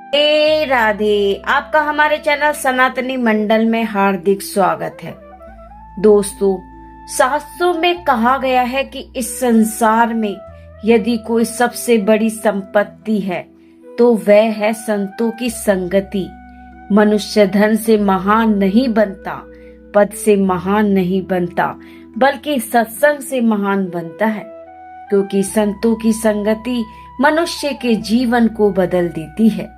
ए राधे, आपका हमारे चैनल सनातनी मंडल में हार्दिक स्वागत है। दोस्तों, शास्त्रों में कहा गया है कि इस संसार में यदि कोई सबसे बड़ी संपत्ति है तो वह है संतों की संगति। मनुष्य धन से महान नहीं बनता, पद से महान नहीं बनता, बल्कि सत्संग से महान बनता है, क्योंकि संतों की संगति मनुष्य के जीवन को बदल देती है।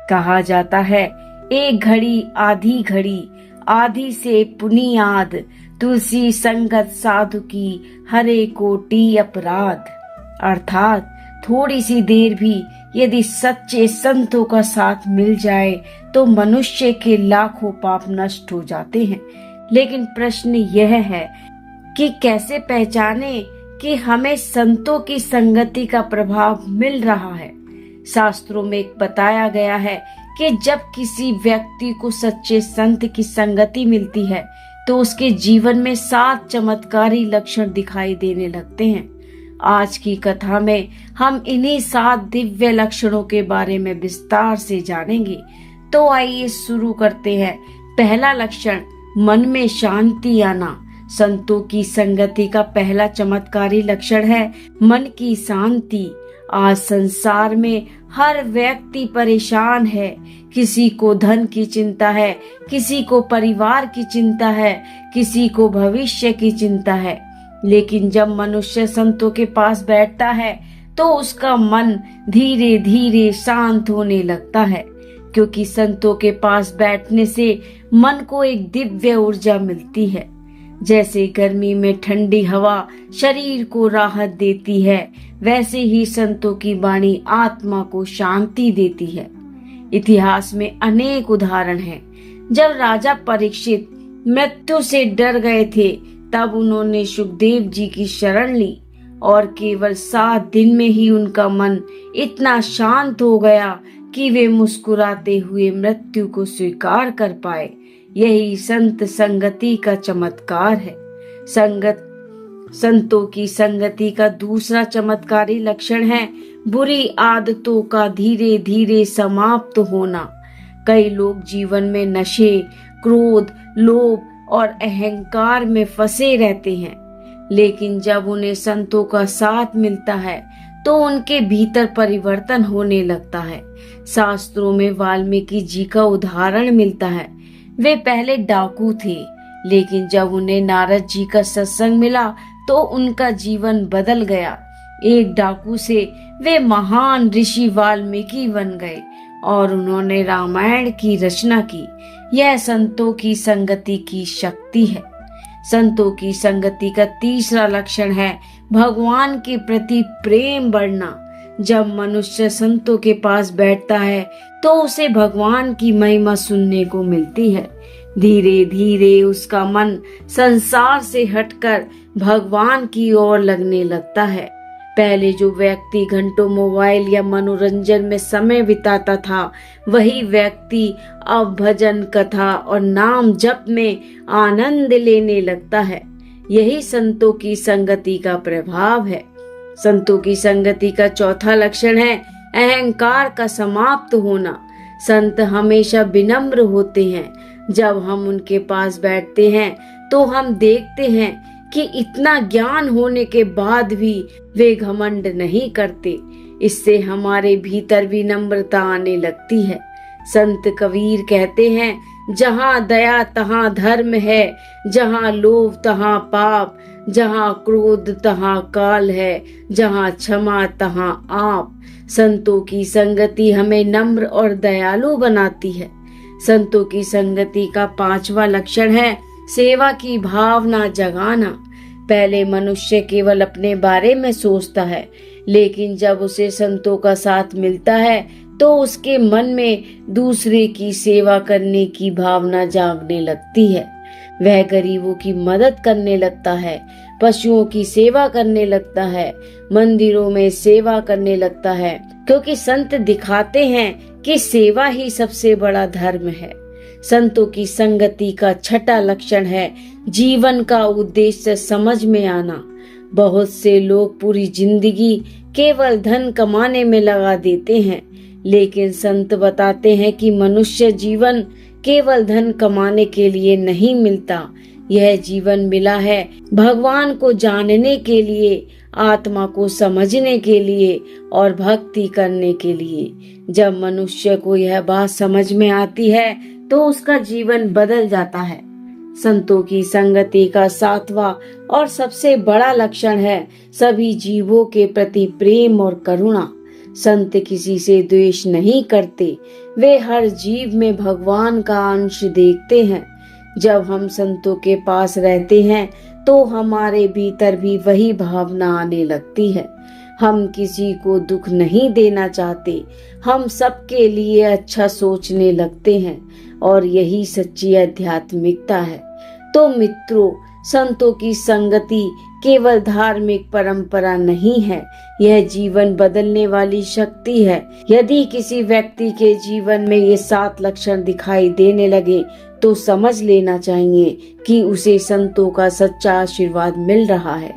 कहा जाता है, एक घड़ी आधी घड़ी, आधी से पुनियाद, तुलसी संगत साधु की हरे कोटि अपराध। अर्थात थोड़ी सी देर भी यदि सच्चे संतों का साथ मिल जाए तो मनुष्य के लाखों पाप नष्ट हो जाते हैं। लेकिन प्रश्न यह है कि कैसे पहचाने कि हमें संतों की संगति का प्रभाव मिल रहा है। शास्त्रों में बताया गया है कि जब किसी व्यक्ति को सच्चे संत की संगति मिलती है तो उसके जीवन में 7 चमत्कारी लक्षण दिखाई देने लगते हैं। आज की कथा में हम इन्हीं 7 दिव्य लक्षणों के बारे में विस्तार से जानेंगे। तो आइए शुरू करते हैं। पहला लक्षण, मन में शांति आना। संतों की संगति का पहला चमत्कारी लक्षण है मन की शांति। आज संसार में हर व्यक्ति परेशान है। किसी को धन की चिंता है, किसी को परिवार की चिंता है, किसी को भविष्य की चिंता है। लेकिन जब मनुष्य संतों के पास बैठता है तो उसका मन धीरे धीरे शांत होने लगता है, क्योंकि संतों के पास बैठने से मन को एक दिव्य ऊर्जा मिलती है। जैसे गर्मी में ठंडी हवा शरीर को राहत देती है, वैसे ही संतों की वाणी आत्मा को शांति देती है। इतिहास में अनेक उदाहरण हैं। जब राजा परीक्षित मृत्यु से डर गए थे तब उन्होंने सुखदेव जी की शरण ली और केवल 7 दिन में ही उनका मन इतना शांत हो गया कि वे मुस्कुराते हुए मृत्यु को स्वीकार कर पाए। यही संत संगति का चमत्कार है। संतों की संगति का दूसरा चमत्कारी लक्षण है बुरी आदतों का धीरे धीरे समाप्त होना। कई लोग जीवन में नशे, क्रोध, लोभ और अहंकार में फंसे रहते हैं, लेकिन जब उन्हें संतों का साथ मिलता है तो उनके भीतर परिवर्तन होने लगता है। शास्त्रों में वाल्मीकि जी का उदाहरण मिलता है। वे पहले डाकू थे, लेकिन जब उन्हें नारद जी का सत्संग मिला तो उनका जीवन बदल गया। एक डाकू से वे महान ऋषि वाल्मीकि बन गए और उन्होंने रामायण की रचना की। यह संतों की संगति की शक्ति है। संतों की संगति का तीसरा लक्षण है भगवान के प्रति प्रेम बढ़ना। जब मनुष्य संतों के पास बैठता है तो उसे भगवान की महिमा सुनने को मिलती है। धीरे धीरे उसका मन संसार से हटकर भगवान की ओर लगने लगता है। पहले जो व्यक्ति घंटों मोबाइल या मनोरंजन में समय बिताता था, वही व्यक्ति अब भजन, कथा और नाम जप में आनंद लेने लगता है। यही संतों की संगति का प्रभाव है। संतों की संगति का चौथा लक्षण है अहंकार का समाप्त होना। संत हमेशा विनम्र होते हैं। जब हम उनके पास बैठते हैं तो हम देखते हैं कि इतना ज्ञान होने के बाद भी वे घमंड नहीं करते। इससे हमारे भीतर विनम्रता आने लगती है। संत कबीर कहते हैं, जहाँ दया तहाँ धर्म है, जहाँ लोभ तहाँ पाप, जहाँ क्रोध तहाँ काल है, जहाँ क्षमा तहाँ आप। संतों की संगति हमें नम्र और दयालु बनाती है। संतों की संगति का 5वां लक्षण है सेवा की भावना जगाना। पहले मनुष्य केवल अपने बारे में सोचता है, लेकिन जब उसे संतों का साथ मिलता है तो उसके मन में दूसरे की सेवा करने की भावना जागने लगती है। वह गरीबों की मदद करने लगता है, पशुओं की सेवा करने लगता है, मंदिरों में सेवा करने लगता है, क्योंकि संत दिखाते हैं कि सेवा ही सबसे बड़ा धर्म है। संतों की संगति का 6वां लक्षण है जीवन का उद्देश्य समझ में आना। बहुत से लोग पूरी जिंदगी केवल धन कमाने में लगा देते हैं, लेकिन संत बताते हैं कि मनुष्य जीवन केवल धन कमाने के लिए नहीं मिलता। यह जीवन मिला है भगवान को जानने के लिए, आत्मा को समझने के लिए और भक्ति करने के लिए। जब मनुष्य को यह बात समझ में आती है तो उसका जीवन बदल जाता है। संतों की संगति का 7वां और सबसे बड़ा लक्षण है सभी जीवों के प्रति प्रेम और करुणा। संत किसी से द्वेष नहीं करते, वे हर जीव में भगवान का अंश देखते हैं। जब हम संतों के पास रहते हैं तो हमारे भीतर भी वही भावना आने लगती है। हम किसी को दुख नहीं देना चाहते, हम सबके लिए अच्छा सोचने लगते हैं और यही सच्ची आध्यात्मिकता है। तो मित्रों, संतों की संगति केवल धार्मिक परंपरा नहीं है, यह जीवन बदलने वाली शक्ति है। यदि किसी व्यक्ति के जीवन में ये 7 लक्षण दिखाई देने लगे तो समझ लेना चाहिए कि उसे संतों का सच्चा आशीर्वाद मिल रहा है।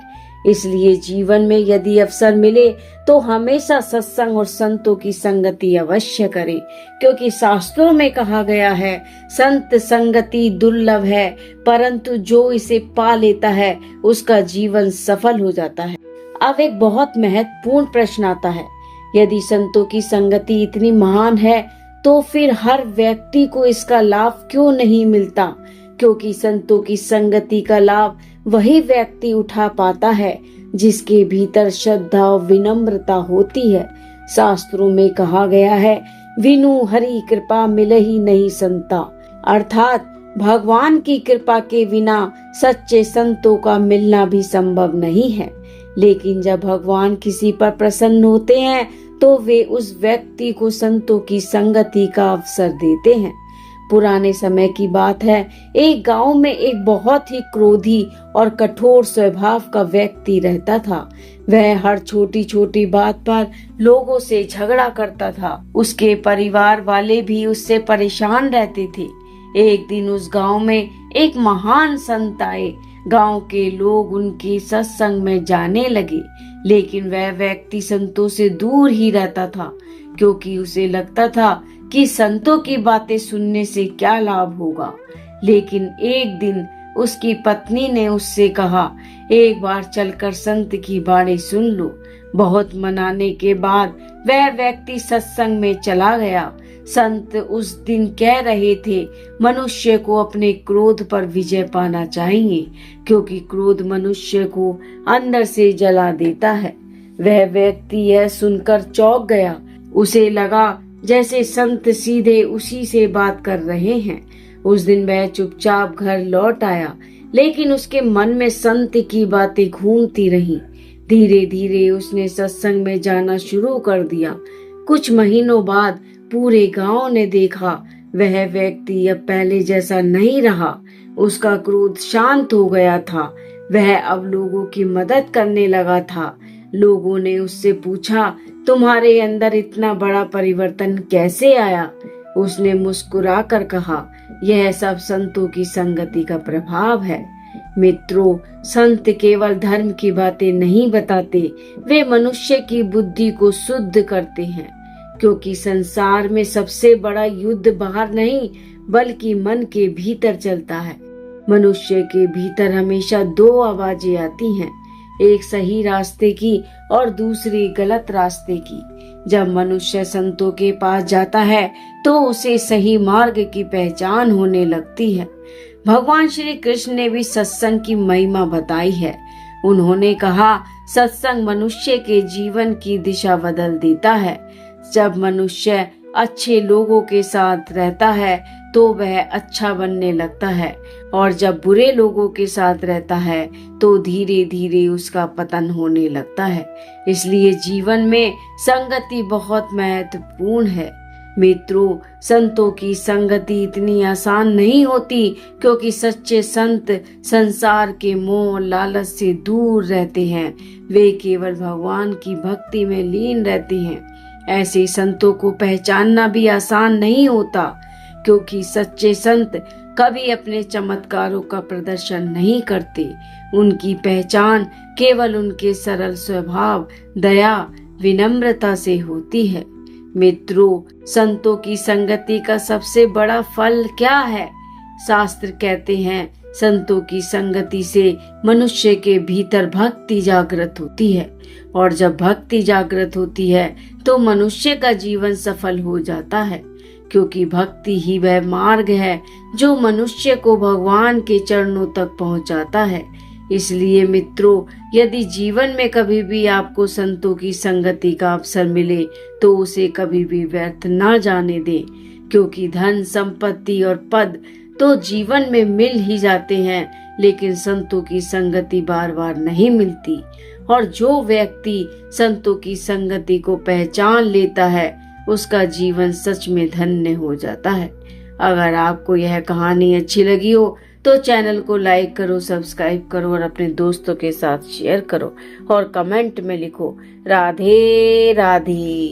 इसलिए जीवन में यदि अवसर मिले तो हमेशा सत्संग और संतों की संगति अवश्य करें, क्योंकि शास्त्रों में कहा गया है संत संगति दुर्लभ है, परंतु जो इसे पा लेता है उसका जीवन सफल हो जाता है। अब एक बहुत महत्वपूर्ण प्रश्न आता है, यदि संतों की संगति इतनी महान है तो फिर हर व्यक्ति को इसका लाभ क्यों नहीं मिलता? क्योंकि संतों की संगति का लाभ वही व्यक्ति उठा पाता है जिसके भीतर श्रद्धा और विनम्रता होती है। शास्त्रों में कहा गया है विनु हरि कृपा मिले ही नहीं संता, अर्थात भगवान की कृपा के बिना सच्चे संतों का मिलना भी संभव नहीं है। लेकिन जब भगवान किसी पर प्रसन्न होते हैं तो वे उस व्यक्ति को संतों की संगति का अवसर देते हैं। पुराने समय की बात है, एक गांव में एक बहुत ही क्रोधी और कठोर स्वभाव का व्यक्ति रहता था। वह हर छोटी छोटी बात पर लोगों से झगड़ा करता था। उसके परिवार वाले भी उससे परेशान रहते थे। एक दिन उस गांव में एक महान संत आए। गांव के लोग उनके सत्संग में जाने लगे, लेकिन वह व्यक्ति संतों से दूर ही रहता था, क्योंकि उसे लगता था कि संतों की बातें सुनने से क्या लाभ होगा। लेकिन एक दिन उसकी पत्नी ने उससे कहा, एक बार चलकर संत की बाणी सुन लो। बहुत मनाने के बाद वह व्यक्ति सत्संग में चला गया। संत उस दिन कह रहे थे, मनुष्य को अपने क्रोध पर विजय पाना चाहिए, क्योंकि क्रोध मनुष्य को अंदर से जला देता है। वह व्यक्ति यह सुनकर चौंक गया। उसे लगा जैसे संत सीधे उसी से बात कर रहे हैं। उस दिन वह चुपचाप घर लौट आया, लेकिन उसके मन में संत की बातें घूमती रहीं। धीरे धीरे उसने सत्संग में जाना शुरू कर दिया। कुछ महीनों बाद पूरे गांव ने देखा वह व्यक्ति अब पहले जैसा नहीं रहा। उसका क्रोध शांत हो गया था। वह अब लोगों की मदद करने लगा था। लोगों ने उससे पूछा, तुम्हारे अंदर इतना बड़ा परिवर्तन कैसे आया? उसने मुस्कुराकर कहा, यह सब संतों की संगति का प्रभाव है। मित्रों, संत केवल धर्म की बातें नहीं बताते, वे मनुष्य की बुद्धि को शुद्ध करते हैं, क्योंकि संसार में सबसे बड़ा युद्ध बाहर नहीं बल्कि मन के भीतर चलता है। मनुष्य के भीतर हमेशा 2 आवाजें आती हैं, एक सही रास्ते की और दूसरी गलत रास्ते की। जब मनुष्य संतों के पास जाता है तो उसे सही मार्ग की पहचान होने लगती है। भगवान श्री कृष्ण ने भी सत्संग की महिमा बताई है। उन्होंने कहा, सत्संग मनुष्य के जीवन की दिशा बदल देता है। जब मनुष्य अच्छे लोगों के साथ रहता है तो वह अच्छा बनने लगता है, और जब बुरे लोगों के साथ रहता है तो धीरे धीरे उसका पतन होने लगता है। इसलिए जीवन में संगति बहुत महत्वपूर्ण है। मित्रों, संतों की संगति इतनी आसान नहीं होती, क्योंकि सच्चे संत संसार के मोह और लालच से दूर रहते हैं। वे केवल भगवान की भक्ति में लीन रहते हैं। ऐसे संतों को पहचानना भी आसान नहीं होता, क्योंकि सच्चे संत कभी अपने चमत्कारों का प्रदर्शन नहीं करते। उनकी पहचान केवल उनके सरल स्वभाव, दया, विनम्रता से होती है। मित्रों, संतों की संगति का सबसे बड़ा फल क्या है? शास्त्र कहते हैं, संतों की संगति से मनुष्य के भीतर भक्ति जागृत होती है, और जब भक्ति जागृत होती है तो मनुष्य का जीवन सफल हो जाता है, क्योंकि भक्ति ही वह मार्ग है जो मनुष्य को भगवान के चरणों तक पहुंचाता है। इसलिए मित्रों, यदि जीवन में कभी भी आपको संतों की संगति का अवसर मिले तो उसे कभी भी व्यर्थ ना जाने दें, क्योंकि धन, संपत्ति और पद तो जीवन में मिल ही जाते हैं, लेकिन संतों की संगति बार बार नहीं मिलती। और जो व्यक्ति संतों की संगति को पहचान लेता है उसका जीवन सच में धन्य हो जाता है। अगर आपको यह कहानी अच्छी लगी हो तो चैनल को लाइक करो, सब्सक्राइब करो और अपने दोस्तों के साथ शेयर करो और कमेंट में लिखो राधे राधे।